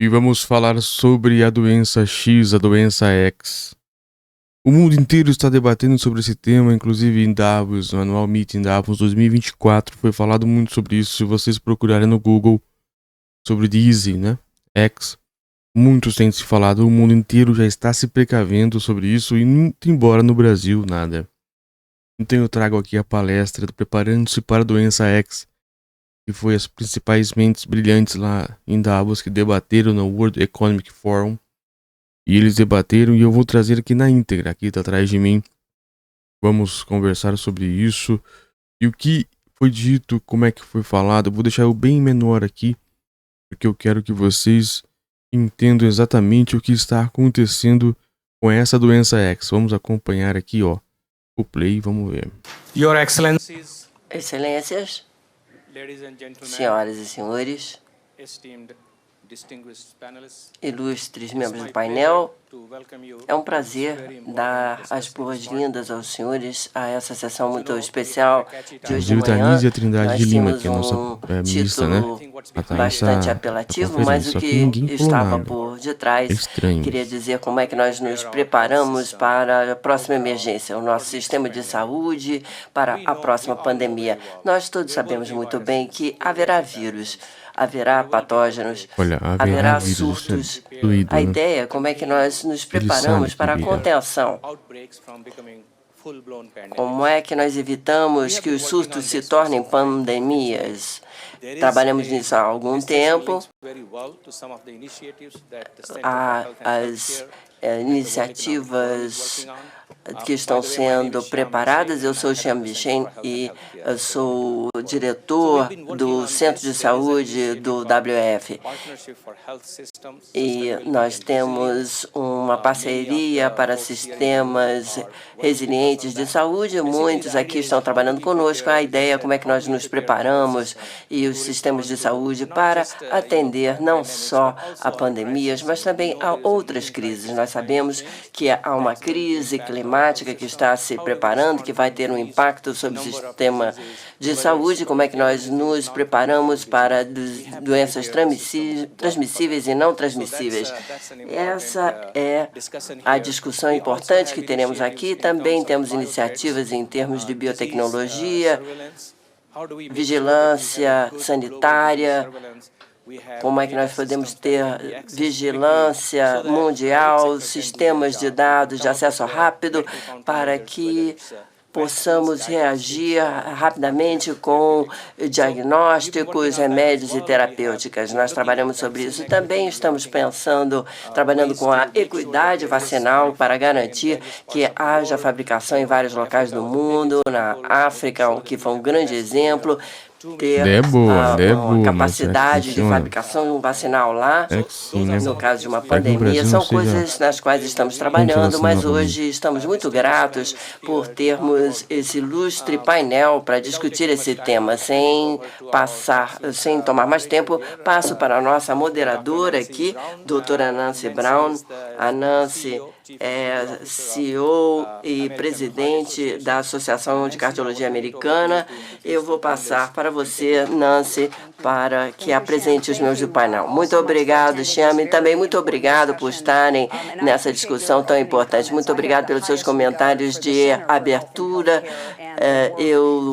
E vamos falar sobre a doença X, a doença X. O mundo inteiro está debatendo sobre esse tema, inclusive em Davos, no Annual Meeting Davos 2024, foi falado muito sobre isso. Se vocês procurarem no Google sobre Disease, né? X, muitos têm se falado, o mundo inteiro já está se precavendo sobre isso, e embora no Brasil nada. Então eu trago aqui a palestra do Preparando-se para a Doença X, que foi as principais mentes brilhantes lá em Davos que debateram no World Economic Forum. E eles debateram e eu vou trazer aqui na íntegra, aqui tá atrás de mim. Vamos conversar sobre isso e o que foi dito, como é que foi falado. Eu vou deixar o bem menor aqui, porque eu quero que vocês entendam exatamente o que está acontecendo com essa doença X. Vamos acompanhar aqui, ó, o play, vamos ver. Your Excellencies, Excelências, ladies and gentlemen, senhoras e senhores, esteemed distinguished panelists, ilustres it's membros my do painel, pleasure to welcome you é um to this prazer very important dar as business boas-vindas aos senhores a essa sessão muito especial de hoje de Inclusive, manhã. Tanise e a Trindade Nós de Lima, tínhamos que é a nossa ministra, né? título A tá bastante nessa apelativo, mas conferência, o só que que ninguém falou estava nada. por É detrás estranho. queria dizer como é que nós nos preparamos para a próxima emergência, o nosso sistema de saúde para a próxima pandemia. Nós todos sabemos muito bem que haverá vírus, haverá patógenos, Olha, haverá vírus, surtos. isso é doído, A né? ideia é como é que nós nos Ele preparamos sabe para a que virá. contenção. outbreaks from becoming full-blown pandemics. Como é que nós evitamos que os surtos se tornem pandemias? Trabalhamos nisso há algum tempo. Very well to some of the initiatives that the Center for Há Health and as Healthcare iniciativas que estão sendo preparadas. Eu sou o Xian Bichen e eu sou o diretor do Centro de Saúde do WF. Partnership for Health Systems, E nós temos uma parceria para sistemas resilientes de saúde. Muitos aqui estão trabalhando conosco. A ideia é como é que nós nos preparamos e os sistemas de saúde para atender não só a pandemias, mas também a outras crises. Nós sabemos que há uma crise climática que está se preparando, que vai ter um impacto sobre o sistema de saúde. Como é que nós nos preparamos para doenças transmissíveis e não transmissíveis? Essa é a discussão importante que teremos aqui. Também temos iniciativas em termos de biotecnologia, vigilância sanitária. Como é que nós podemos ter vigilância mundial, sistemas de dados de acesso rápido para que possamos reagir rapidamente com diagnósticos, remédios e terapêuticas. Nós trabalhamos sobre isso. Também estamos trabalhando com a equidade vacinal para garantir que haja fabricação em vários locais do mundo, na África, que foi um grande exemplo, ter uma capacidade de fabricação vacinal lá, né? no caso de uma Espero que no pandemia. Brasil São não seja coisas nas quais estamos contra a trabalhando, vacina mas novamente. hoje estamos muito gratos por termos esse ilustre painel para discutir esse tema. Sem tomar mais tempo, passo para a nossa moderadora aqui, doutora Nancy Brown. A Nancy é CEO e presidente da Associação de Cardiologia Americana. Eu vou passar para você, Nancy, para que apresente os membros do painel. Muito obrigado, Xiame. Também muito obrigado por estarem nessa discussão tão importante. Muito obrigado pelos seus comentários de abertura. Eu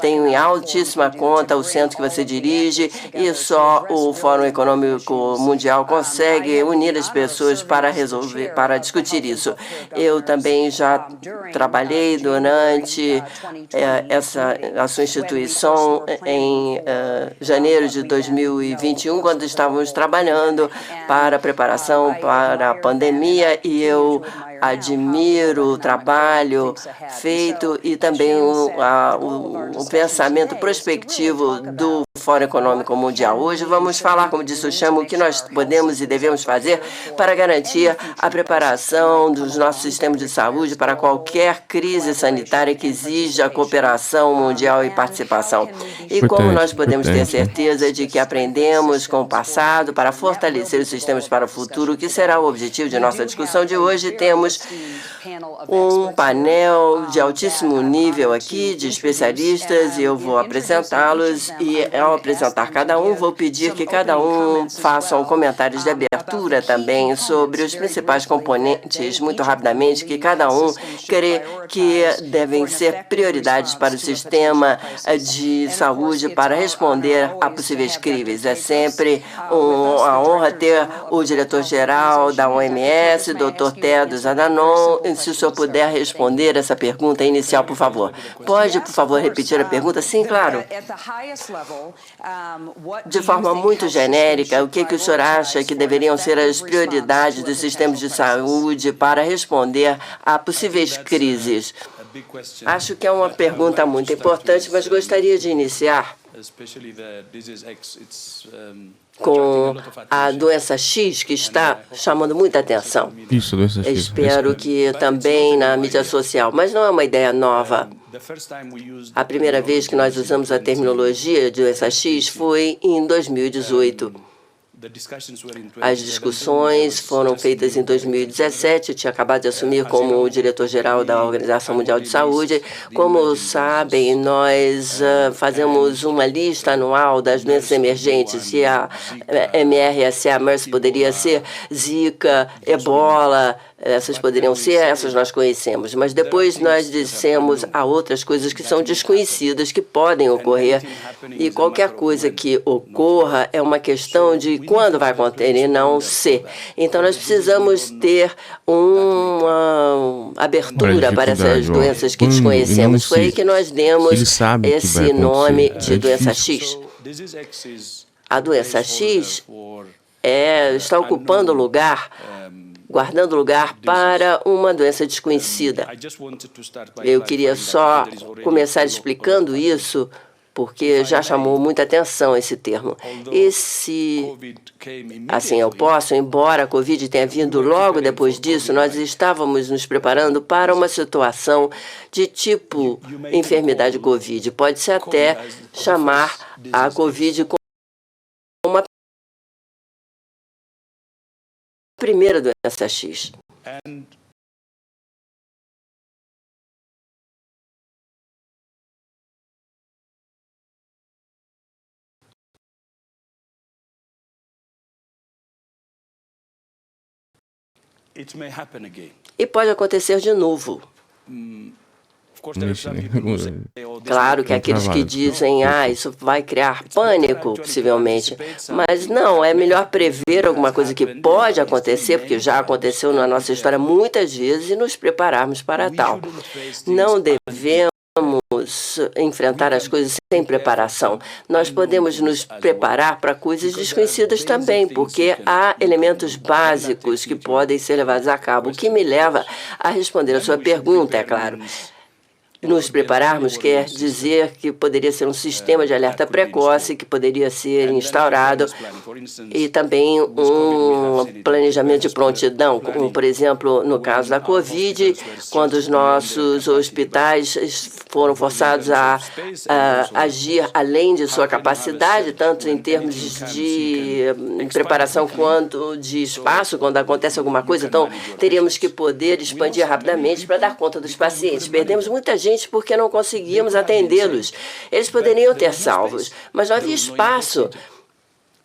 tenho em altíssima conta o centro que você dirige e só o Fórum Econômico Mundial consegue unir as pessoas para discutir isso. Eu também já trabalhei durante a sua instituição em janeiro de 2021, quando estávamos trabalhando para a preparação para a pandemia, e eu admiro o trabalho feito e também o pensamento prospectivo do Fórum Econômico Mundial. Hoje vamos falar, como disse o Chamo, o que nós podemos e devemos fazer para garantir a preparação dos nossos sistemas de saúde para qualquer crise sanitária que exija cooperação mundial e participação. E como nós podemos ter certeza de que aprendemos com o passado para fortalecer os sistemas para o futuro, que será o objetivo de nossa discussão de hoje. Temos um painel de altíssimo nível aqui, de especialistas, e eu vou apresentá-los. E é apresentar cada um, vou pedir que cada um faça um comentário de abertura também sobre os principais componentes, muito rapidamente, que cada um crê que devem ser prioridades para o sistema de saúde para responder a possíveis crises. É sempre uma honra ter o diretor-geral da OMS, Dr. Tedros Adhanom. Se o senhor puder responder essa pergunta inicial, por favor. Pode, por favor, repetir a pergunta? Sim, claro. De forma muito genérica, o que o senhor acha que deveriam ser as prioridades dos sistemas de saúde para responder a possíveis crises? Acho que é uma pergunta muito importante, mas gostaria de iniciar com a doença X, que está chamando muita atenção. Isso, doença X. Espero que também na mídia social, mas não é uma ideia nova. A primeira vez que nós usamos a terminologia de doença X foi em 2018. As discussões foram feitas em 2017. Eu tinha acabado de assumir como diretor-geral da Organização Mundial de Saúde. Como sabem, nós fazemos uma lista anual das doenças emergentes. Se a MRSA, MERS, poderia ser Zika, Ebola, essas poderiam ser, essas nós conhecemos. Mas depois nós dissemos há outras coisas que são desconhecidas, que podem ocorrer. E qualquer coisa que ocorra é uma questão de quando vai acontecer e não se. Então, nós precisamos ter uma abertura para essas doenças que desconhecemos. Foi aí que nós demos esse nome de doença X. A doença X está ocupando lugar, guardando lugar para uma doença desconhecida. Eu queria só começar explicando isso, porque já chamou muita atenção esse termo. Assim eu posso, embora a Covid tenha vindo logo depois disso, nós estávamos nos preparando para uma situação de tipo enfermidade Covid. Pode-se até chamar a Covid como uma primeira doença X. E pode acontecer de novo. Claro que aqueles que dizem, isso vai criar pânico, possivelmente. Mas não, é melhor prever alguma coisa que pode acontecer, porque já aconteceu na nossa história muitas vezes, e nos prepararmos para tal. Não devemos enfrentar as coisas sem preparação. Nós podemos nos preparar para coisas desconhecidas também, porque há elementos básicos que podem ser levados a cabo, o que me leva a responder a sua pergunta, é claro. Nos prepararmos quer dizer que poderia ser um sistema de alerta precoce que poderia ser instaurado e também um planejamento de prontidão, como, por exemplo, no caso da Covid, quando os nossos hospitais foram forçados a agir além de sua capacidade, tanto em termos de preparação quanto de espaço, quando acontece alguma coisa. Então, teríamos que poder expandir rapidamente para dar conta dos pacientes. Perdemos muita gente porque não conseguíamos atendê-los. Eles poderiam ter salvos, mas não havia espaço.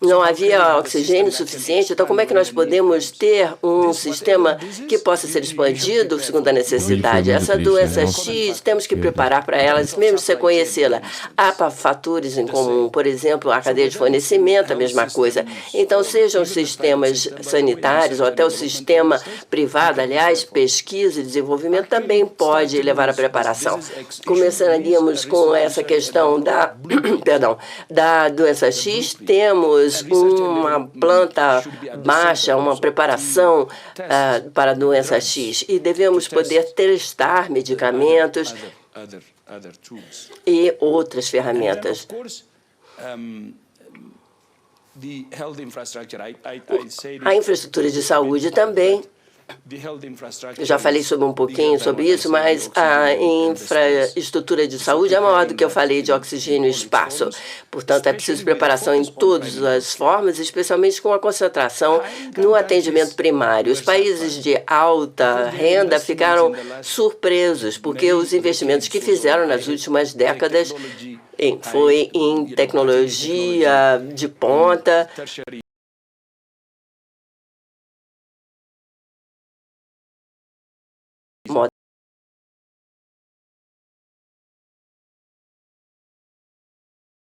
Não havia oxigênio suficiente, então como é que nós podemos ter um sistema que possa ser expandido segundo a necessidade? Essa doença X, temos que preparar para elas, mesmo sem conhecê-la. Há fatores em comum, por exemplo, a cadeia de fornecimento, a mesma coisa. Então, sejam os sistemas sanitários ou até o sistema privado, aliás, pesquisa e desenvolvimento também pode levar à preparação. Começaríamos com essa questão da, da doença X, temos uma planta baixa, uma preparação para a doença X. E devemos poder testar medicamentos e outras ferramentas. A infraestrutura de saúde também. Eu já falei um pouquinho sobre isso, mas a infraestrutura de saúde é maior do que eu falei de oxigênio e espaço. Portanto, é preciso preparação em todas as formas, especialmente com a concentração no atendimento primário. Os países de alta renda ficaram surpresos, porque os investimentos que fizeram nas últimas décadas foi em tecnologia de ponta,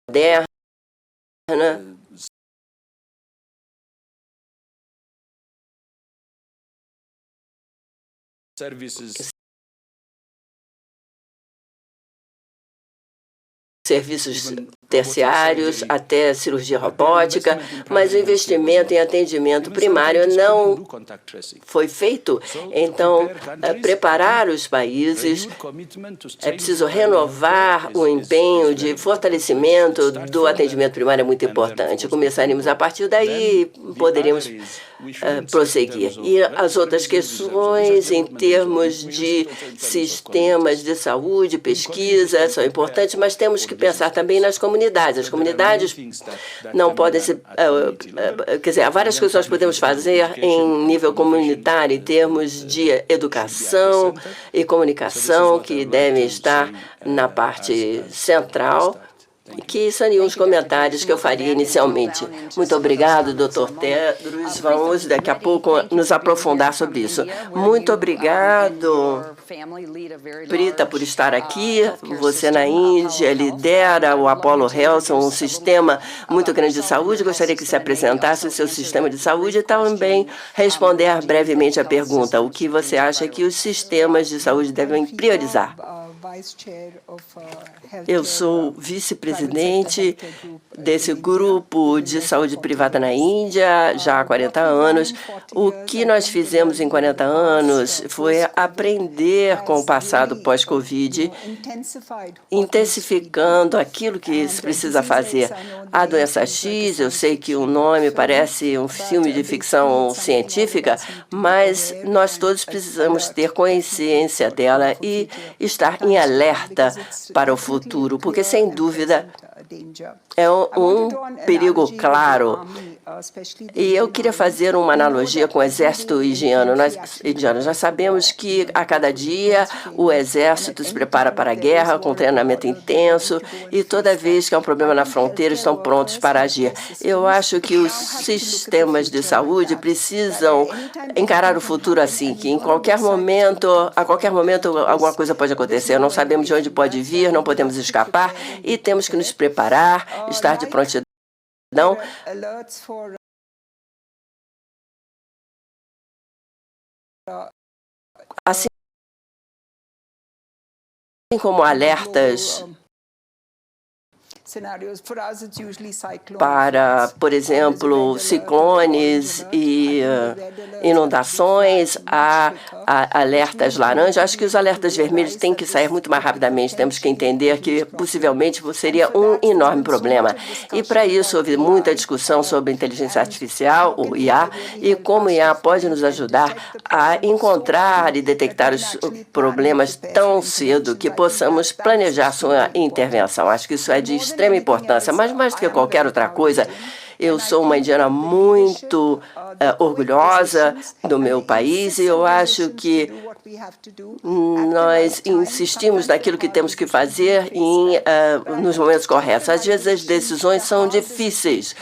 moderna, serviços terciários, até cirurgia robótica, mas o investimento em atendimento primário não foi feito. Então, preparar os países, é preciso renovar o empenho de fortalecimento do atendimento primário, é muito importante. Começaremos a partir daí, poderíamos prosseguir. E as outras questões em termos de sistemas de saúde, pesquisa, são importantes, mas temos que pensar também nas comunidades. As comunidades não podem ser... quer dizer, há várias coisas que nós podemos fazer em nível comunitário, em termos de educação e comunicação, que devem estar na parte central, que seriam os comentários que eu faria inicialmente. Muito obrigado, Dr. Tedros. Vamos daqui a pouco nos aprofundar sobre isso. Muito obrigado, Prita, por estar aqui. Você na Índia lidera o Apollo Health, um sistema muito grande de saúde. Gostaria que se apresentasse o seu sistema de saúde e também responder brevemente a pergunta: o que você acha que os sistemas de saúde devem priorizar? Eu sou vice-presidente desse grupo de saúde privada na Índia já há 40 anos. O que nós fizemos em 40 anos foi aprender com o passado pós-Covid, intensificando aquilo que se precisa fazer. A doença X, eu sei que o nome parece um filme de ficção científica, mas nós todos precisamos ter consciência dela e estar em alerta para o futuro, porque, sem dúvida, é um perigo claro. E eu queria fazer uma analogia com o exército indiano. Nós sabemos que a cada dia o exército se prepara para a guerra com treinamento intenso e toda vez que há um problema na fronteira estão prontos para agir. Eu acho que os sistemas de saúde precisam encarar o futuro assim, que a qualquer momento alguma coisa pode acontecer. Não sabemos de onde pode vir, não podemos escapar e temos que nos preparar, estar de prontidão. Assim como alertas para, por exemplo, ciclones e inundações, há alertas laranjas. Acho que os alertas vermelhos têm que sair muito mais rapidamente. Temos que entender que possivelmente seria um enorme problema. E para isso houve muita discussão sobre inteligência artificial, o IA, e como o IA pode nos ajudar a encontrar e detectar os problemas tão cedo que possamos planejar sua intervenção. Acho que isso é de extrema importância, mas mais do que qualquer outra coisa, eu sou uma indiana muito orgulhosa do meu país e eu acho que nós insistimos naquilo que temos que fazer nos momentos corretos. Às vezes as decisões são difíceis.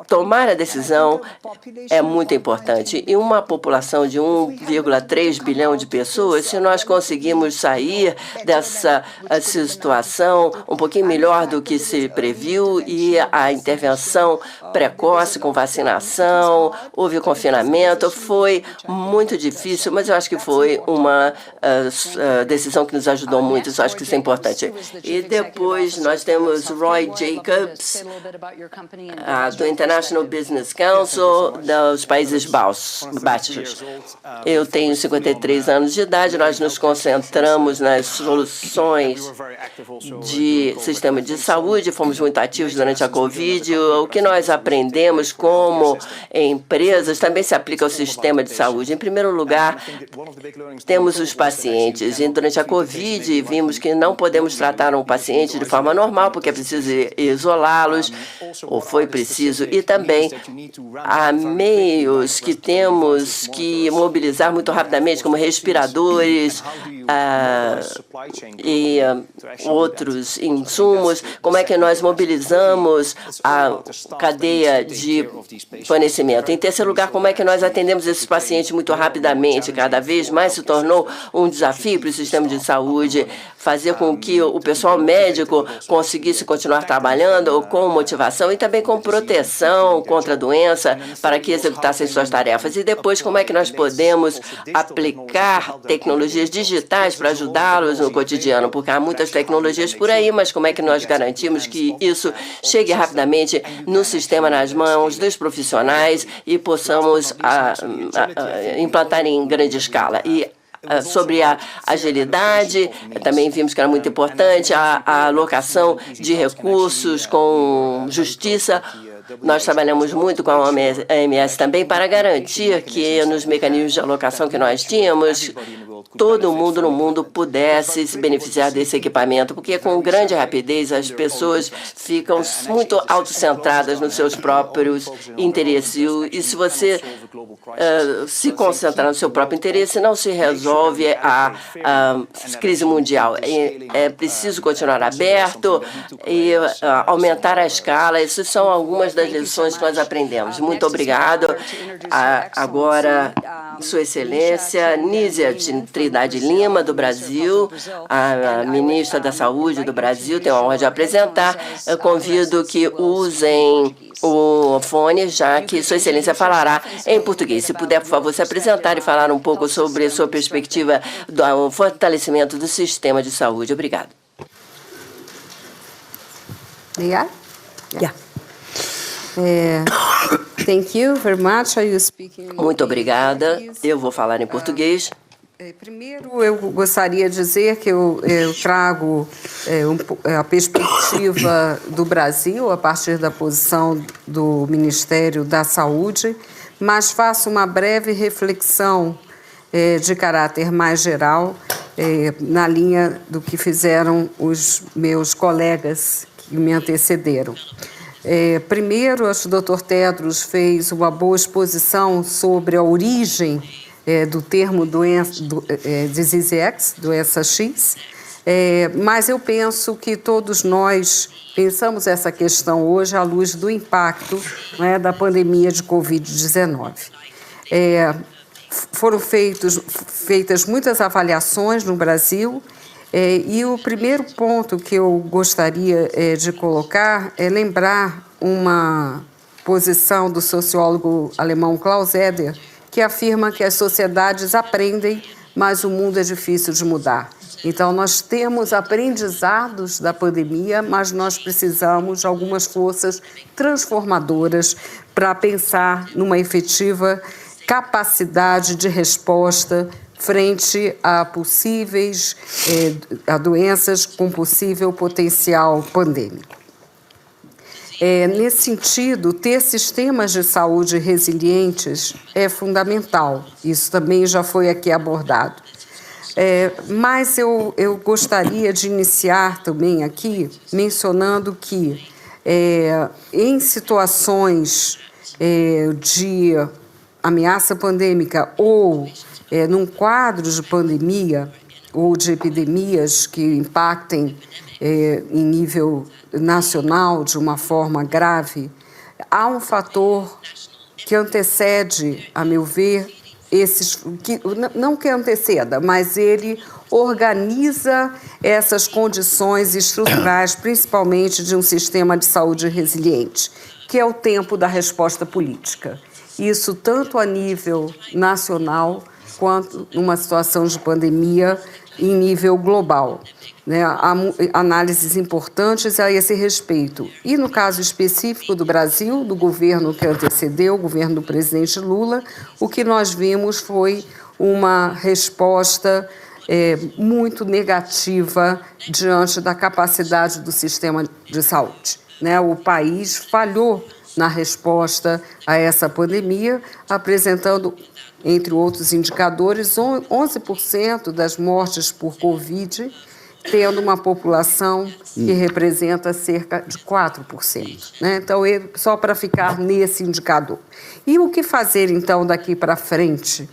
Tomar a decisão é muito importante. E uma população de 1,3 bilhão de pessoas, se nós conseguimos sair dessa situação um pouquinho melhor do que se previu e a intervenção precoce com vacinação, houve confinamento, foi muito difícil, mas eu acho que foi uma decisão que nos ajudou muito, eu acho que isso é importante. E depois nós temos Roy Jacobs, do International Business Council, dos Países Baixos. Eu tenho 53 anos de idade, nós nos concentramos nas soluções de sistema de saúde, fomos muito ativos durante a Covid. O que nós aprendemos como empresas também se aplica ao sistema de saúde. Em primeiro primeiro lugar, temos os pacientes. E durante a Covid, vimos que não podemos tratar um paciente de forma normal, porque é preciso isolá-los, ou foi preciso. E também há meios que temos que mobilizar muito rapidamente, como respiradores e outros insumos. Como é que nós mobilizamos a cadeia de fornecimento? Em terceiro lugar, como é que nós atendemos esses pacientes muito rapidamente? Cada vez mais se tornou um desafio para o sistema de saúde fazer com que o pessoal médico conseguisse continuar trabalhando com motivação e também com proteção contra a doença para que executassem suas tarefas. E depois, como é que nós podemos aplicar tecnologias digitais para ajudá-los no cotidiano? Porque há muitas tecnologias por aí, mas como é que nós garantimos que isso chegue rapidamente no sistema, nas mãos dos profissionais e possamos implantar em grande escala? E sobre a agilidade, também vimos que era muito importante a alocação de recursos com justiça. Nós trabalhamos muito com a OMS também para garantir que nos mecanismos de alocação que nós tínhamos, todo mundo no mundo pudesse se beneficiar desse equipamento, porque com grande rapidez as pessoas ficam muito autocentradas nos seus próprios interesses. E se você se concentrar no seu próprio interesse, não se resolve a crise mundial. É preciso continuar aberto e aumentar a escala. Essas são algumas das lições que nós aprendemos. Muito obrigado. Agora, Sua Excelência, Nízia Trindade Lima, do Brasil, a ministra da Saúde do Brasil, tem a honra de apresentar. Eu convido que usem o fone, já que Sua Excelência falará em português. Se puder, por favor, se apresentar e falar um pouco sobre a sua perspectiva do fortalecimento do sistema de saúde. Obrigado. Obrigada. Yeah. Thank you very much. Are you speaking? Muito obrigada. Eu vou falar em português. Primeiro, eu gostaria de dizer que eu trago a perspectiva do Brasil a partir da posição do Ministério da Saúde, mas faço uma breve reflexão de caráter mais geral na linha do que fizeram os meus colegas que me antecederam. Primeiro, acho que o Dr. Tedros fez uma boa exposição sobre a origem do termo Disease X, doença X, mas eu penso que todos nós pensamos essa questão hoje à luz do impacto, né, da pandemia de Covid-19. Foram feitas muitas avaliações no Brasil, e o primeiro ponto que eu gostaria de colocar é lembrar uma posição do sociólogo alemão Klaus Eder, que afirma que as sociedades aprendem, mas o mundo é difícil de mudar. Então, nós temos aprendizados da pandemia, mas nós precisamos de algumas forças transformadoras para pensar numa efetiva capacidade de resposta frente a possíveis a doenças com possível potencial pandêmico. Nesse sentido, ter sistemas de saúde resilientes é fundamental. Isso também já foi aqui abordado. Mas eu gostaria de iniciar também aqui mencionando que em situações de ameaça pandêmica ou num quadro de pandemia ou de epidemias que impactem em nível nacional de uma forma grave, há um fator que antecede, a meu ver, não que anteceda, mas ele organiza essas condições estruturais, principalmente de um sistema de saúde resiliente, que é o tempo da resposta política. Isso tanto a nível nacional quanto numa situação de pandemia em nível global. Há análises importantes a esse respeito. E no caso específico do Brasil, do governo que antecedeu, o governo do presidente Lula, o que nós vimos foi uma resposta muito negativa diante da capacidade do sistema de saúde. O país falhou na resposta a essa pandemia, apresentando, entre outros indicadores, 11% das mortes por Covid, tendo uma população que representa cerca de 4%. Né? Então, só para ficar nesse indicador. E o que fazer, então, daqui para frente?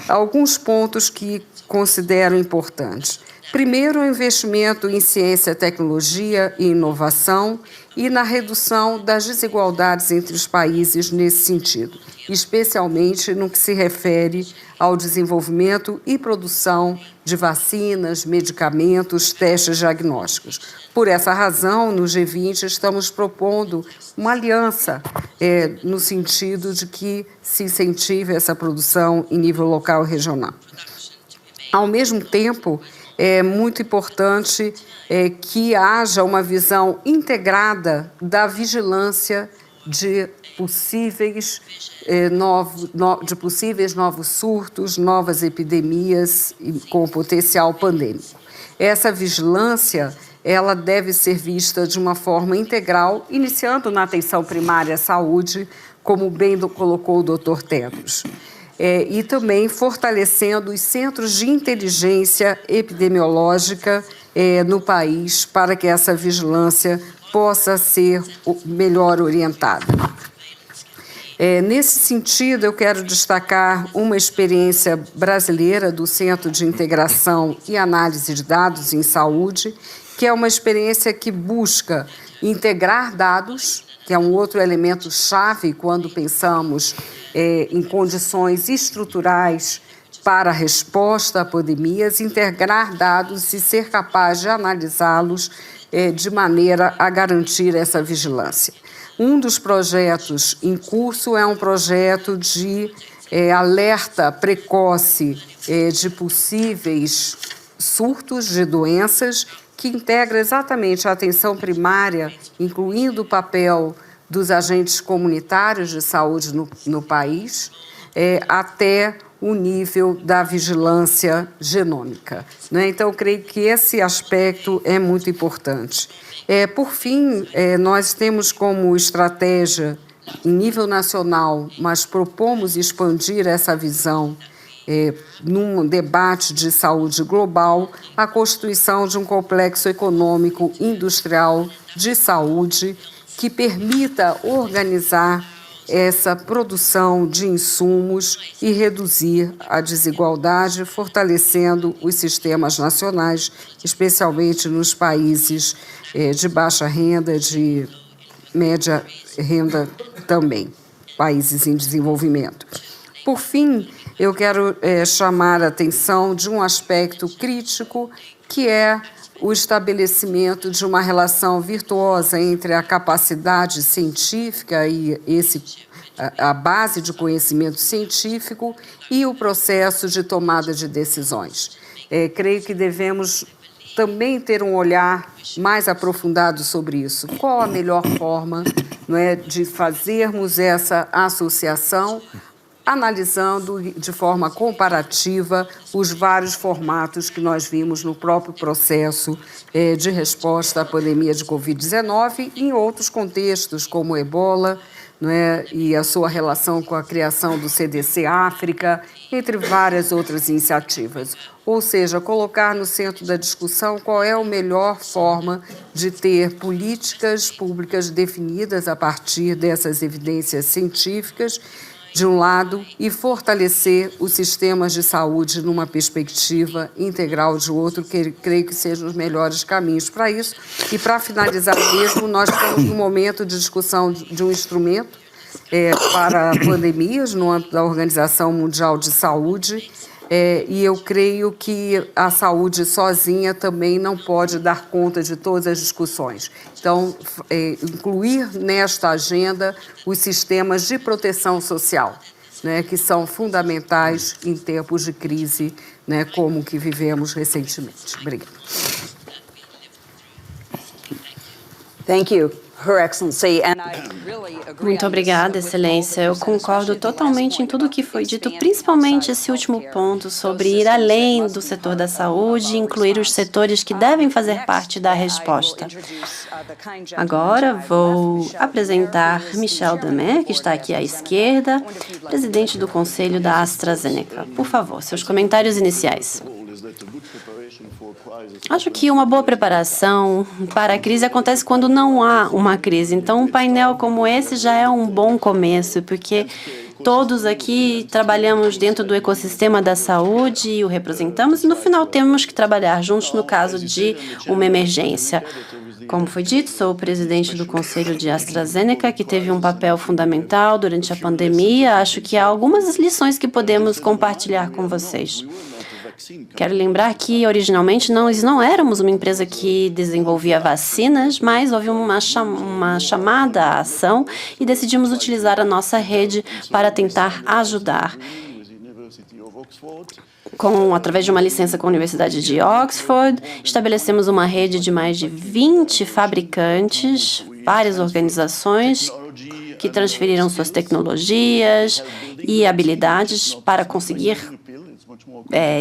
Alguns pontos que considero importantes. Primeiro, o investimento em ciência, tecnologia e inovação e na redução das desigualdades entre os países nesse sentido, especialmente no que se refere ao desenvolvimento e produção de vacinas, medicamentos, testes diagnósticos. Por essa razão, no G20, estamos propondo uma aliança no sentido de que se incentive essa produção em nível local e regional. Ao mesmo tempo, é muito importante que haja uma visão integrada da vigilância de possíveis novos surtos, novas epidemias com potencial pandêmico. Essa vigilância ela deve ser vista de uma forma integral, iniciando na atenção primária à saúde, como bem colocou o Dr. Tedros. E também fortalecendo os centros de inteligência epidemiológica no país para que essa vigilância possa ser melhor orientada. Nesse sentido, eu quero destacar uma experiência brasileira do Centro de Integração e Análise de Dados em Saúde, que é uma experiência que busca integrar dados, que é um outro elemento chave quando pensamos em condições estruturais para a resposta a pandemias, integrar dados e ser capaz de analisá-los de maneira a garantir essa vigilância. Um dos projetos em curso é um projeto de alerta precoce de possíveis surtos de doenças que integra exatamente a atenção primária, incluindo o papel dos agentes comunitários de saúde no país, até o nível da vigilância genômica. Né? Então, eu creio que esse aspecto é muito importante. Por fim, nós temos como estratégia, em nível nacional, mas propomos expandir essa visão num debate de saúde global, a constituição de um complexo econômico industrial de saúde que permita organizar essa produção de insumos e reduzir a desigualdade, fortalecendo os sistemas nacionais, especialmente nos países de baixa renda, de média renda também, países em desenvolvimento. Por fim, eu quero chamar a atenção de um aspecto crítico, que é o estabelecimento de uma relação virtuosa entre a capacidade científica e a base de conhecimento científico e o processo de tomada de decisões. Creio que devemos também ter um olhar mais aprofundado sobre isso. Qual a melhor forma, não é, de fazermos essa associação, analisando de forma comparativa os vários formatos que nós vimos no próprio processo de resposta à pandemia de Covid-19 e em outros contextos, como o Ebola, não é, e a sua relação com a criação do CDC África, entre várias outras iniciativas. Ou seja, colocar no centro da discussão qual é a melhor forma de ter políticas públicas definidas a partir dessas evidências científicas, de um lado, e fortalecer os sistemas de saúde numa perspectiva integral de outro, que creio que sejam os melhores caminhos para isso. E, para finalizar mesmo, nós estamos num momento de discussão de um instrumento para pandemias no âmbito da Organização Mundial de Saúde, e eu creio que a saúde sozinha também não pode dar conta de todas as discussões. Então, incluir nesta agenda os sistemas de proteção social, né, que são fundamentais em tempos de crise, né, como o que vivemos recentemente. Obrigada. Thank you. Muito obrigada, Excelência. Eu concordo totalmente em tudo o que foi dito, principalmente esse último ponto sobre ir além do setor da saúde e incluir os setores que devem fazer parte da resposta. Agora vou apresentar Michel Damer, que está aqui à esquerda, presidente do Conselho da AstraZeneca. Por favor, seus comentários iniciais. Acho que uma boa preparação para a crise acontece quando não há uma crise. Então, um painel como esse já é um bom começo, porque todos aqui trabalhamos dentro do ecossistema da saúde e o representamos, e no final temos que trabalhar juntos no caso de uma emergência. Como foi dito, sou o presidente do Conselho de AstraZeneca, que teve um papel fundamental durante a pandemia. Acho que há algumas lições que podemos compartilhar com vocês. Quero lembrar que, originalmente, nós não éramos uma empresa que desenvolvia vacinas, mas houve uma chamada à ação e decidimos utilizar a nossa rede para tentar ajudar. Através de uma licença com a Universidade de Oxford, estabelecemos uma rede de mais de 20 fabricantes, várias organizações que transferiram suas tecnologias e habilidades para conseguir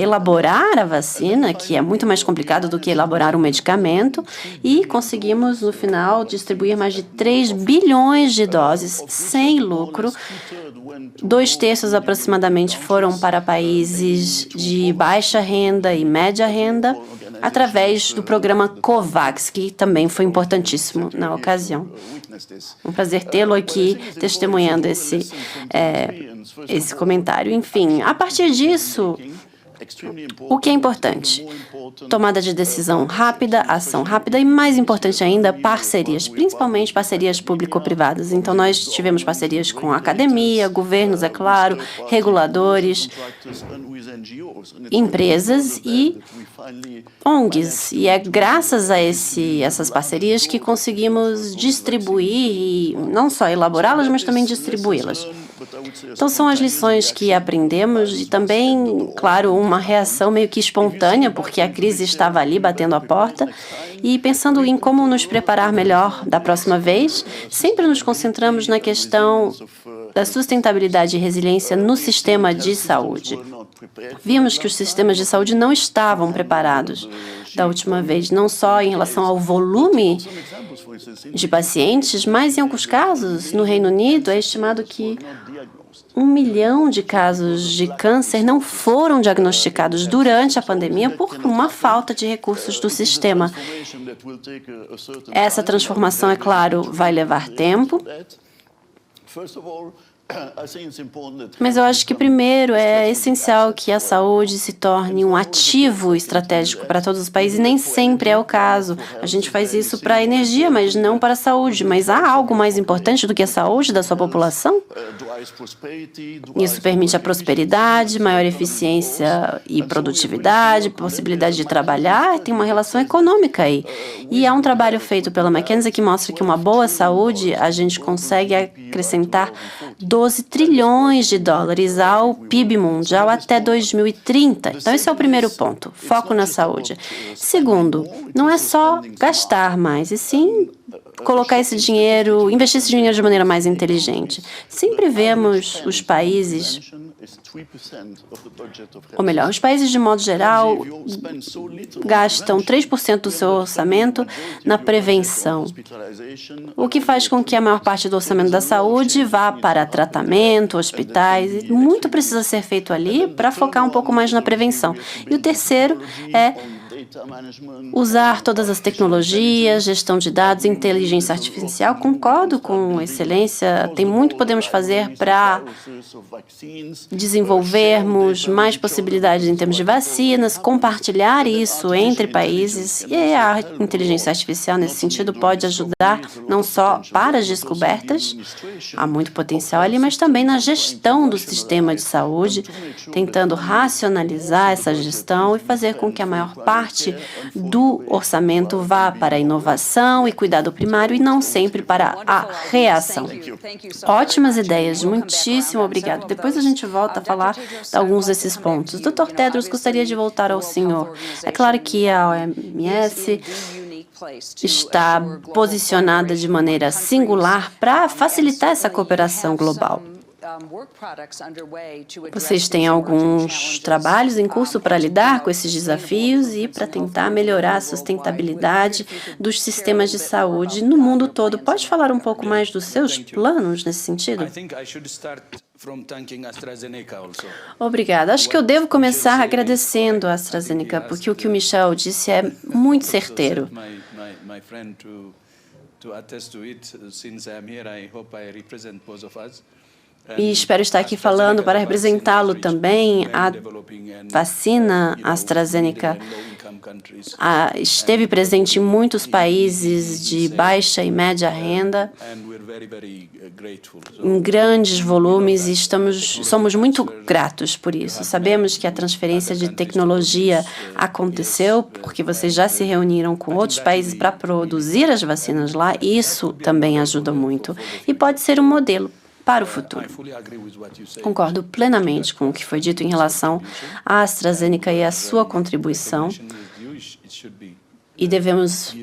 elaborar a vacina, que é muito mais complicado do que elaborar um medicamento, e conseguimos, no final, distribuir mais de 3 bilhões de doses sem lucro. 2/3 aproximadamente foram para países de baixa renda e média renda, através do programa COVAX, que também foi importantíssimo na ocasião. Um prazer tê-lo aqui testemunhando esse comentário. Enfim, a partir disso, o que é importante? Tomada de decisão rápida, ação rápida e, mais importante ainda, parcerias, principalmente parcerias público-privadas. Então, nós tivemos parcerias com a academia, governos, é claro, reguladores, empresas e ONGs. E é graças a essas parcerias que conseguimos distribuir e não só elaborá-las, mas também distribuí-las. Então, são as lições que aprendemos e também, claro, uma reação meio que espontânea, porque a crise estava ali batendo a porta. E pensando em como nos preparar melhor da próxima vez, sempre nos concentramos na questão da sustentabilidade e resiliência no sistema de saúde. Vimos que os sistemas de saúde não estavam preparados da última vez, não só em relação ao volume de pacientes, mas em alguns casos, no Reino Unido, é estimado que 1 milhão de casos de câncer não foram diagnosticados durante a pandemia por uma falta de recursos do sistema. Essa transformação, é claro, vai levar tempo. Mas eu acho que, primeiro, é essencial que a saúde se torne um ativo estratégico para todos os países, e nem sempre é o caso. A gente faz isso para a energia, mas não para a saúde. Mas há algo mais importante do que a saúde da sua população? Isso permite a prosperidade, maior eficiência e produtividade, possibilidade de trabalhar, tem uma relação econômica aí. E há um trabalho feito pela McKinsey que mostra que uma boa saúde, a gente consegue acrescentar 12 trilhões de dólares ao PIB mundial até 2030. Então, esse é o primeiro ponto, foco na saúde. Segundo, não é só gastar mais, e sim colocar esse dinheiro, investir esse dinheiro de maneira mais inteligente. Sempre vemos os países, ou melhor, os países de modo geral gastam 3% do seu orçamento na prevenção, o que faz com que a maior parte do orçamento da saúde vá para tratamento, hospitais, e muito precisa ser feito ali para focar um pouco mais na prevenção. E o terceiro é usar todas as tecnologias, gestão de dados, inteligência artificial. Concordo com excelência, tem muito que podemos fazer para desenvolvermos mais possibilidades em termos de vacinas, compartilhar isso entre países, e a inteligência artificial, nesse sentido, pode ajudar não só para as descobertas, há muito potencial ali, mas também na gestão do sistema de saúde, tentando racionalizar essa gestão e fazer com que a maior parte do orçamento vá para a inovação e cuidado primário e não sempre para a reação. Ótimas ideias, muitíssimo obrigado. Depois a gente volta a falar de alguns desses pontos. Dr. Tedros, gostaria de voltar ao senhor. É claro que a OMS está posicionada de maneira singular para facilitar essa cooperação global. Vocês têm alguns trabalhos em curso para lidar com esses desafios e para tentar melhorar a sustentabilidade dos sistemas de saúde no mundo todo. Pode falar um pouco mais dos seus planos nesse sentido? Obrigada. Acho que eu devo começar agradecendo a AstraZeneca, porque o que o Michel disse é muito certeiro. E espero estar aqui falando para representá-lo também. A vacina AstraZeneca esteve presente em muitos países de baixa e média renda, em grandes volumes, e somos muito gratos por isso. Sabemos que a transferência de tecnologia aconteceu porque vocês já se reuniram com outros países para produzir as vacinas lá, e isso também ajuda muito e pode ser um modelo para o futuro. Concordo plenamente com o que foi dito em relação à AstraZeneca e à sua contribuição, e devemos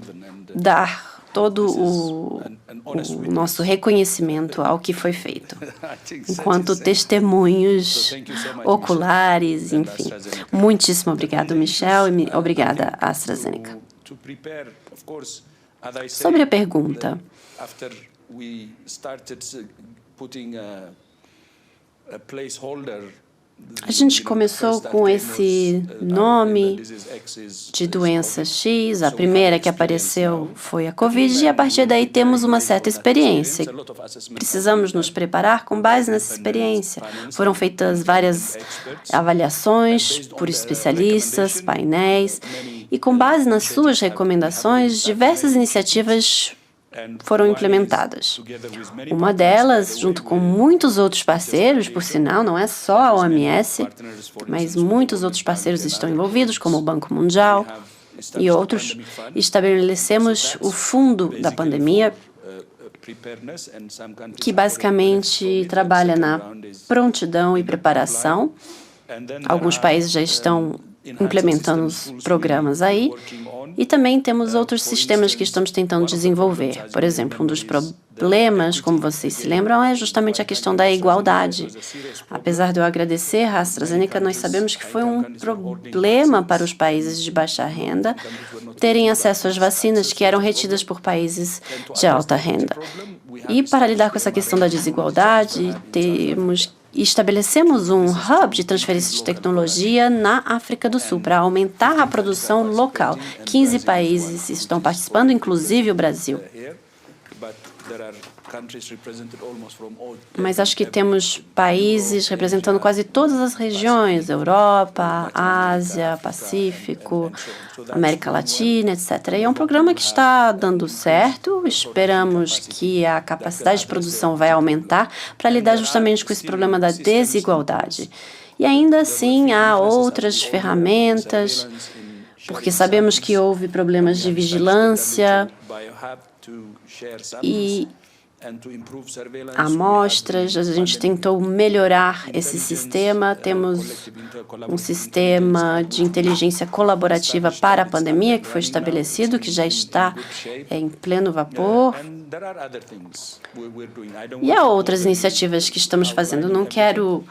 dar todo o nosso reconhecimento ao que foi feito, enquanto testemunhos oculares, enfim. Muitíssimo obrigado, Michel, e obrigada, AstraZeneca. Sobre a pergunta, a gente começou com esse nome de doença X. A primeira que apareceu foi a Covid, e a partir daí temos uma certa experiência. Precisamos nos preparar com base nessa experiência. Foram feitas várias avaliações por especialistas, painéis, e com base nas suas recomendações, diversas iniciativas foram implementadas. Uma delas, junto com muitos outros parceiros, por sinal, não é só a OMS, mas muitos outros parceiros estão envolvidos, como o Banco Mundial e outros, estabelecemos o Fundo da Pandemia, que basicamente trabalha na prontidão e preparação. Alguns países já estão implementando os programas aí, e também temos outros sistemas que estamos tentando desenvolver. Por exemplo, um dos problemas, como vocês se lembram, é justamente a questão da igualdade. Apesar de eu agradecer a AstraZeneca, nós sabemos que foi um problema para os países de baixa renda terem acesso às vacinas que eram retidas por países de alta renda. E para lidar com essa questão da desigualdade, estabelecemos um hub de transferência de tecnologia na África do Sul para aumentar a produção local. 15 países estão participando, inclusive o Brasil. Mas acho que temos países representando quase todas as regiões: Europa, Ásia, Pacífico, América Latina, etc. E é um programa que está dando certo. Esperamos que a capacidade de produção vai aumentar para lidar justamente com esse problema da desigualdade. E ainda assim há outras ferramentas, porque sabemos que houve problemas de vigilância e amostras. A gente tentou melhorar esse sistema. Temos um sistema de inteligência colaborativa para a pandemia que foi estabelecido, que já está em pleno vapor. E há outras iniciativas que estamos fazendo. Não quero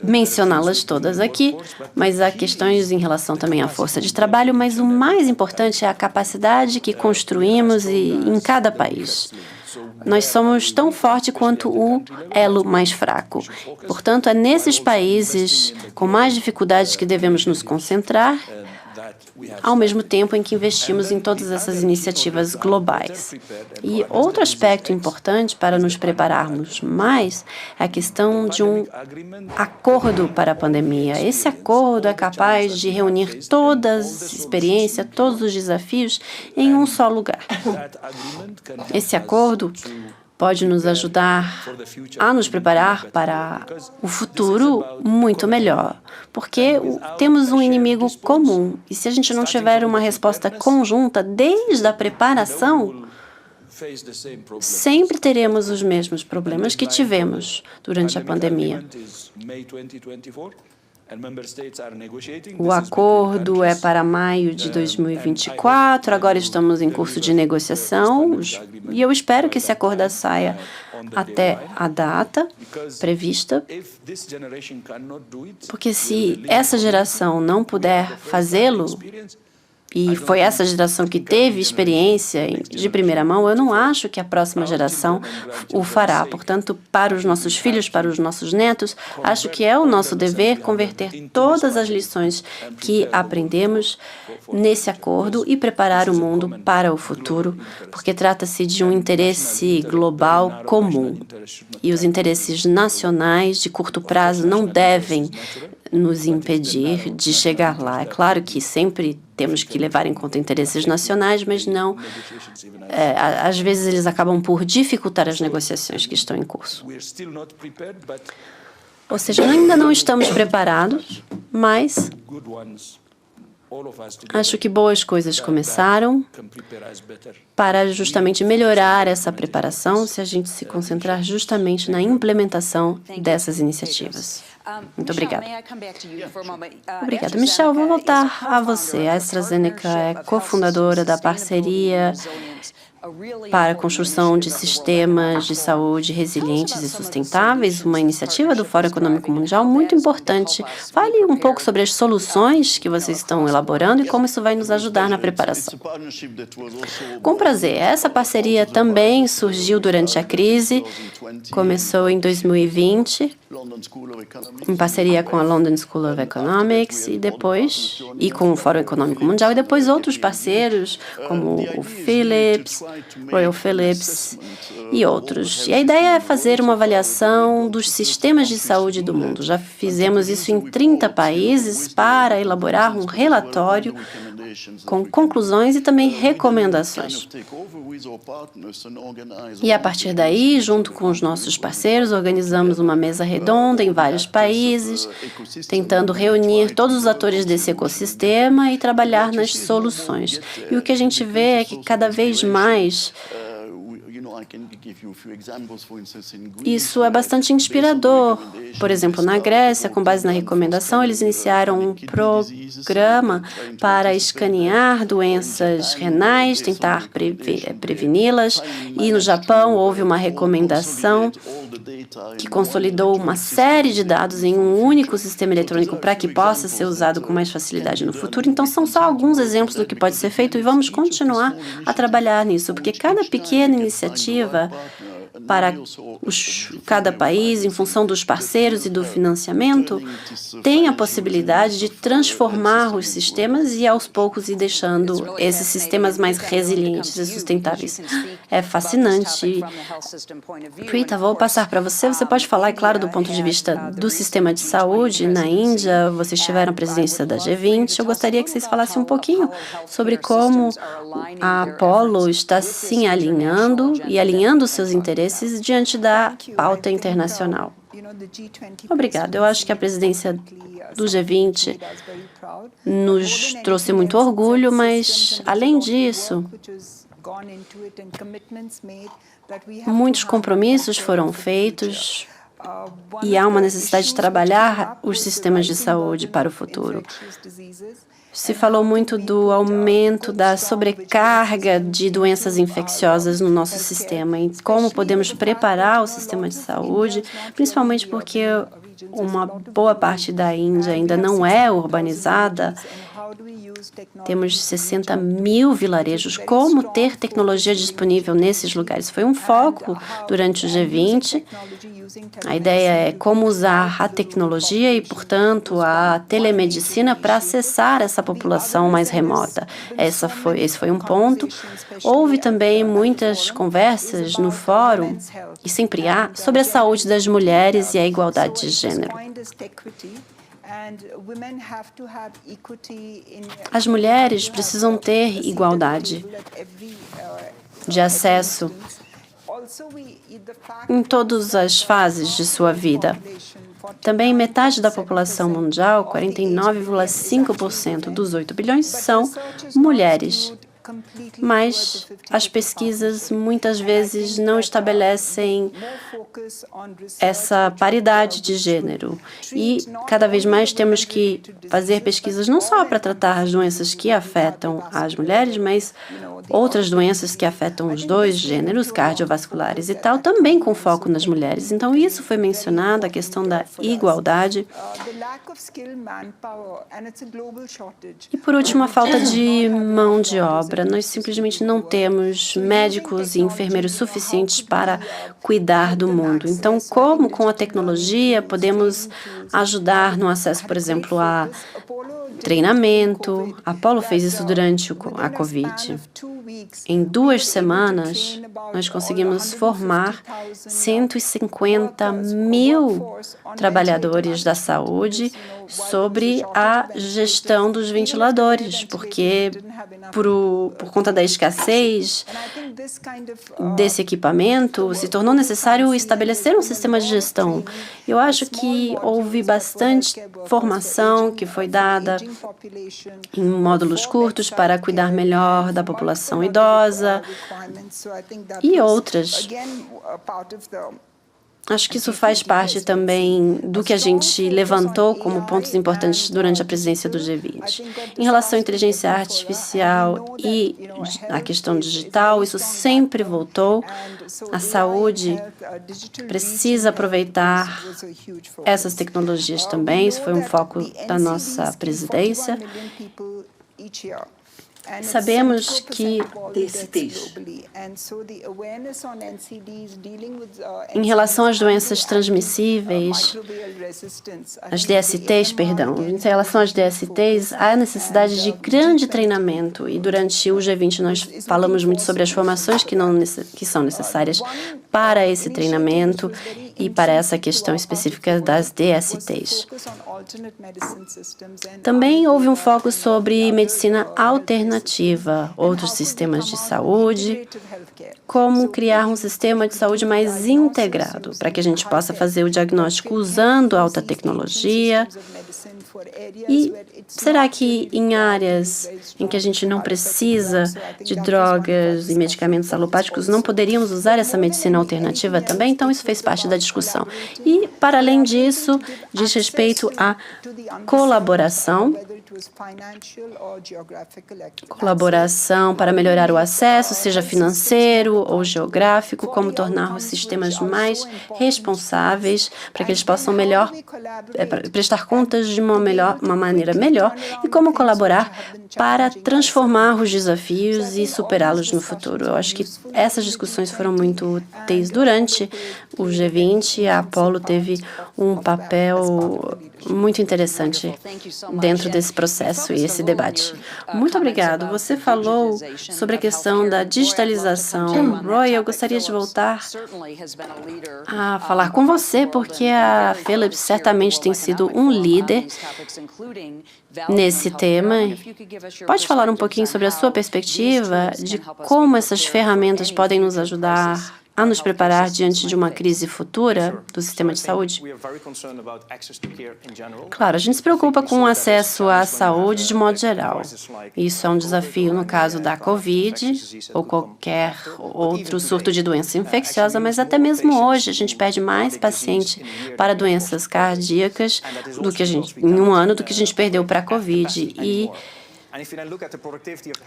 mencioná-las todas aqui, mas há questões em relação também à força de trabalho, mas o mais importante é a capacidade que construímos em cada país. Nós somos tão fortes quanto o elo mais fraco. Portanto, é nesses países com mais dificuldades que devemos nos concentrar, ao mesmo tempo em que investimos em todas essas iniciativas globais. E outro aspecto importante para nos prepararmos mais é a questão de um acordo para a pandemia. Esse acordo é capaz de reunir todas as experiências, todos os desafios em um só lugar. Esse acordo pode nos ajudar a nos preparar para o futuro muito melhor, porque temos um inimigo comum, e se a gente não tiver uma resposta conjunta desde a preparação, sempre teremos os mesmos problemas que tivemos durante a pandemia. O acordo é para maio de 2024, agora estamos em curso de negociação e eu espero que esse acordo saia até a data prevista, porque se essa geração não puder fazê-lo, e foi essa geração que teve experiência de primeira mão, eu não acho que a próxima geração o fará. Portanto, para os nossos filhos, para os nossos netos, acho que é o nosso dever converter todas as lições que aprendemos nesse acordo e preparar o mundo para o futuro, porque trata-se de um interesse global comum. E os interesses nacionais de curto prazo não devem nos impedir de chegar lá. É claro que sempre temos que levar em conta interesses nacionais, mas não, às vezes eles acabam por dificultar as negociações que estão em curso. Ou seja, ainda não estamos preparados, mas acho que boas coisas começaram para justamente melhorar essa preparação se a gente se concentrar justamente na implementação dessas iniciativas. Muito obrigada. Obrigada, Michelle. Vou voltar a você. A AstraZeneca é cofundadora da parceria para a construção de sistemas de saúde resilientes e sustentáveis, uma iniciativa do Fórum Econômico Mundial muito importante. Fale um pouco sobre as soluções que vocês estão elaborando e como isso vai nos ajudar na preparação. Com prazer. Essa parceria também surgiu durante a crise, começou em 2020, em parceria com a London School of Economics e com o Fórum Econômico Mundial, e depois outros parceiros, como o Philips, Royal Philips e outros. E a ideia é fazer uma avaliação dos sistemas de saúde do mundo. Já fizemos isso em 30 países para elaborar um relatório com conclusões e também recomendações. E a partir daí, junto com os nossos parceiros, organizamos uma mesa redonda em vários países, tentando reunir todos os atores desse ecossistema e trabalhar nas soluções. E o que a gente vê é que cada vez mais isso é bastante inspirador. Por exemplo, na Grécia, com base na recomendação, eles iniciaram um programa para escanear doenças renais, tentar preveni-las. E no Japão houve uma recomendação que consolidou uma série de dados em um único sistema eletrônico para que possa ser usado com mais facilidade no futuro. Então, são só alguns exemplos do que pode ser feito e vamos continuar a trabalhar nisso, porque cada pequena iniciativa para cada país, em função dos parceiros e do financiamento, tem a possibilidade de transformar os sistemas e, aos poucos, ir deixando esses sistemas mais resilientes e sustentáveis. É fascinante. Preeta, vou passar para você. Você pode falar, é claro, do ponto de vista do sistema de saúde. Na Índia, vocês tiveram a presidência da G20. Eu gostaria que vocês falassem um pouquinho sobre como a Apollo está se alinhando e alinhando seus interesses diante da pauta internacional. Obrigada. Eu acho que a presidência do G20 nos trouxe muito orgulho, mas, além disso, muitos compromissos foram feitos e há uma necessidade de trabalhar os sistemas de saúde para o futuro. Se falou muito do aumento da sobrecarga de doenças infecciosas no nosso sistema e como podemos preparar o sistema de saúde, principalmente porque uma boa parte da Índia ainda não é urbanizada. Temos 60 mil vilarejos. Como ter tecnologia disponível nesses lugares? Foi um foco durante o G20. A ideia é como usar a tecnologia e, portanto, a telemedicina para acessar essa população mais remota. Esse foi um ponto. Houve também muitas conversas no fórum, e sempre há, sobre a saúde das mulheres e a igualdade de gênero. As mulheres precisam ter igualdade de acesso em todas as fases de sua vida. Também metade da população mundial, 49,5% dos 8 bilhões, são mulheres. mas as pesquisas muitas vezes não estabelecem essa paridade de gênero. E cada vez mais temos que fazer pesquisas não só para tratar as doenças que afetam as mulheres, mas outras doenças que afetam os dois gêneros, cardiovasculares e tal, também com foco nas mulheres. Então, isso foi mencionado, a questão da igualdade. E, por último, a falta de mão de obra. Nós simplesmente não temos médicos e enfermeiros suficientes para cuidar do mundo. Então, como com a tecnologia podemos ajudar no acesso, por exemplo, a treinamento? A Apollo fez isso durante a Covid. Em 2 semanas, nós conseguimos formar 150 mil trabalhadores da saúde sobre a gestão dos ventiladores, porque por conta da escassez desse equipamento, se tornou necessário estabelecer um sistema de gestão. Eu acho que houve bastante formação que foi dada em módulos curtos para cuidar melhor da população idosa e outras. Acho que isso faz parte também do que a gente levantou como pontos importantes durante a presidência do G20. Em relação à inteligência artificial e a questão digital, isso sempre voltou. A saúde precisa aproveitar essas tecnologias também. Isso foi um foco da nossa presidência. Sabemos que em relação às doenças transmissíveis, as DSTs, perdão, em relação às DSTs, há necessidade de grande treinamento e durante o G20 nós falamos muito sobre as formações que são necessárias para esse treinamento e para essa questão específica das DSTs. Também houve um foco sobre medicina alternativa, outros sistemas de saúde, como criar um sistema de saúde mais integrado, para que a gente possa fazer o diagnóstico usando alta tecnologia. E será que em áreas em que a gente não precisa de drogas e medicamentos alopáticos, não poderíamos usar essa medicina alternativa também? Então, isso fez parte da discussão. E, para além disso, diz respeito à colaboração para melhorar o acesso, seja financeiro ou geográfico, como tornar os sistemas mais responsáveis para que eles possam prestar contas de uma maneira melhor e como colaborar para transformar os desafios e superá-los no futuro. Eu acho que essas discussões foram muito úteis durante o G20. A Apollo teve um papel muito interessante dentro desse processo e esse debate. Muito obrigado. Você falou sobre a questão da digitalização. Roy, eu gostaria de voltar a falar com você, porque a Philips certamente tem sido um líder nesse tema. Pode falar um pouquinho sobre a sua perspectiva de como essas ferramentas podem nos ajudar a nos preparar diante de uma crise futura do sistema de saúde? Claro, a gente se preocupa com o acesso à saúde de modo geral. Isso é um desafio no caso da Covid ou qualquer outro surto de doença infecciosa, mas até mesmo hoje a gente perde mais paciente para doenças cardíacas em um ano do que a gente perdeu para a Covid. E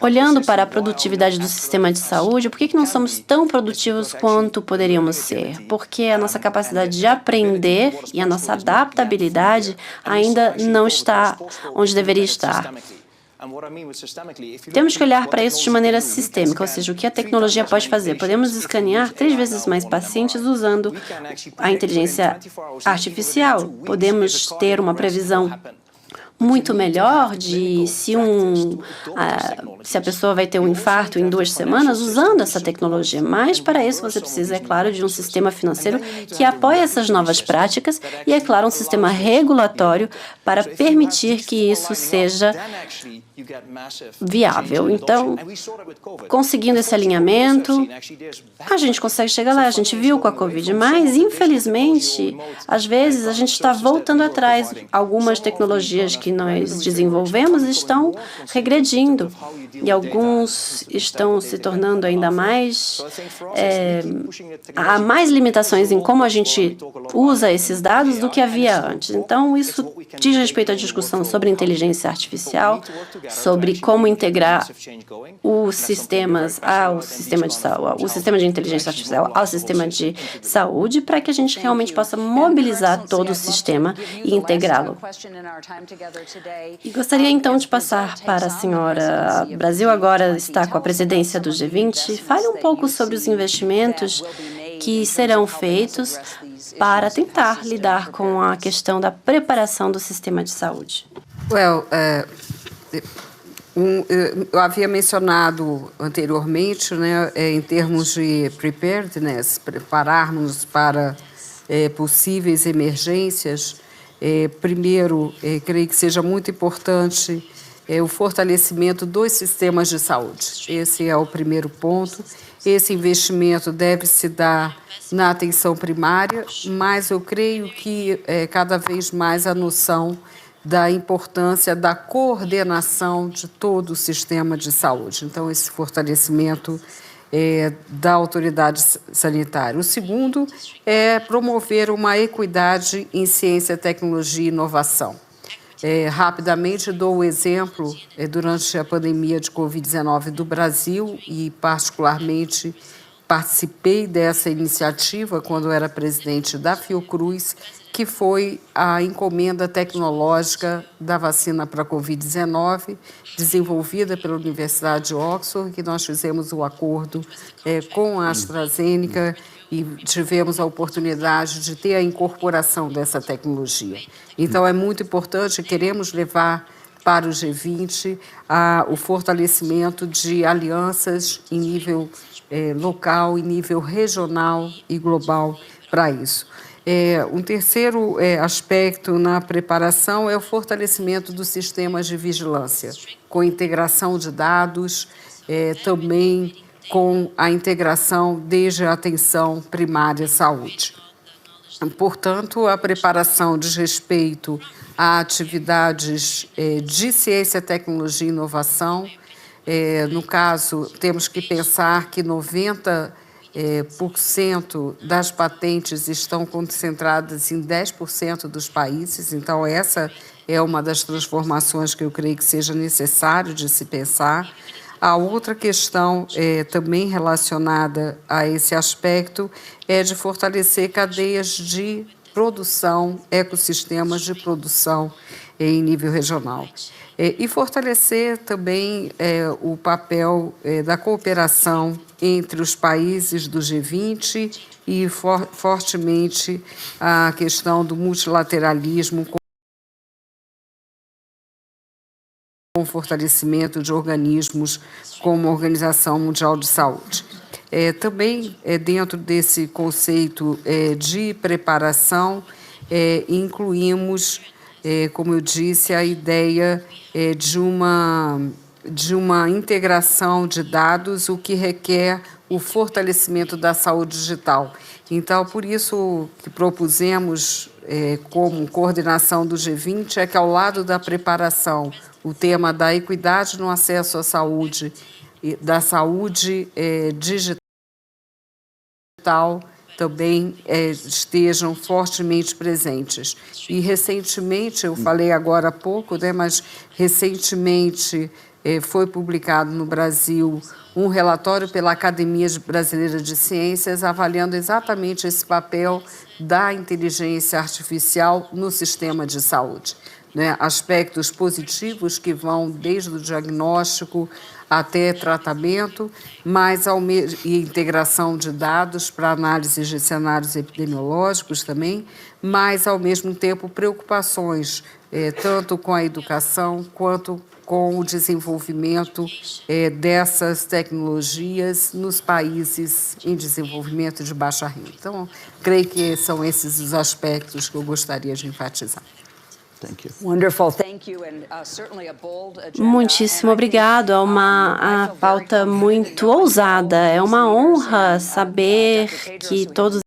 olhando para a produtividade do sistema de saúde, por que não somos tão produtivos quanto poderíamos ser? Porque a nossa capacidade de aprender e a nossa adaptabilidade ainda não está onde deveria estar. Temos que olhar para isso de maneira sistêmica, ou seja, o que a tecnologia pode fazer. Podemos escanear 3 vezes mais pacientes usando a inteligência artificial. Podemos ter uma previsão muito melhor de se a pessoa vai ter um infarto em 2 semanas usando essa tecnologia. Mas, para isso, você precisa, é claro, de um sistema financeiro que apoie essas novas práticas e, é claro, um sistema regulatório para permitir que isso seja viável. Então, conseguindo esse alinhamento, a gente consegue chegar lá. A gente viu com a Covid, mas, infelizmente, às vezes, a gente está voltando atrás. Algumas tecnologias que nós desenvolvemos estão regredindo e alguns estão se tornando ainda mais... há mais limitações em como a gente usa esses dados do que havia antes. Então, isso diz respeito à discussão sobre inteligência artificial, sobre como integrar os sistemas ao sistema de saúde, o sistema de inteligência artificial ao sistema de saúde, para que a gente realmente possa mobilizar todo o sistema e integrá-lo. E gostaria então de passar para a senhora. O Brasil agora está com a presidência do G20. Fale um pouco sobre os investimentos que serão feitos para tentar lidar com a questão da preparação do sistema de saúde. Eu havia mencionado anteriormente, né, em termos de preparedness, prepararmos para possíveis emergências. Primeiro, creio que seja muito importante o fortalecimento dos sistemas de saúde. Esse é o primeiro ponto. Esse investimento deve se dar na atenção primária, mas eu creio que cada vez mais a noção da importância da coordenação de todo o sistema de saúde. Então, esse fortalecimento da autoridade sanitária. O segundo é promover uma equidade em ciência, tecnologia e inovação. Rapidamente dou o exemplo, durante a pandemia de Covid-19 do Brasil, e particularmente participei dessa iniciativa quando era presidente da Fiocruz, que foi a encomenda tecnológica da vacina para a Covid-19, desenvolvida pela Universidade de Oxford, que nós fizemos o acordo com a AstraZeneca e tivemos a oportunidade de ter a incorporação dessa tecnologia. Então, é muito importante, queremos levar para o G20 o fortalecimento de alianças em nível local, em nível regional e global para isso. Um terceiro aspecto na preparação é o fortalecimento dos sistemas de vigilância, com integração de dados, também com a integração desde a atenção primária à saúde. Portanto, a preparação diz respeito a atividades de ciência, tecnologia e inovação. No caso, temos que pensar que 90% das patentes estão concentradas em 10% dos países, então essa é uma das transformações que eu creio que seja necessário de se pensar. A outra questão também relacionada a esse aspecto é de fortalecer cadeias de produção, ecossistemas de produção em nível regional. E fortalecer também o papel da cooperação entre os países do G20 e fortemente a questão do multilateralismo com o fortalecimento de organismos como a Organização Mundial de Saúde. Também, dentro desse conceito de preparação, incluímos, como eu disse, a ideia de uma integração de dados, o que requer o fortalecimento da saúde digital. Então, por isso que propusemos, como coordenação do G20, é que, ao lado da preparação, o tema da equidade no acesso à saúde, da saúde digital, também estejam fortemente presentes. E, recentemente, eu falei agora há pouco, né, mas recentemente foi publicado no Brasil um relatório pela Academia Brasileira de Ciências avaliando exatamente esse papel da inteligência artificial no sistema de saúde. Né, aspectos positivos que vão desde o diagnóstico até tratamento, e integração de dados para análise de cenários epidemiológicos também, mas, ao mesmo tempo, preocupações tanto com a educação quanto com o desenvolvimento dessas tecnologias nos países em desenvolvimento de baixa renda. Então, creio que são esses os aspectos que eu gostaria de enfatizar. Muitíssimo obrigado. É uma pauta muito ousada. É uma honra saber que todos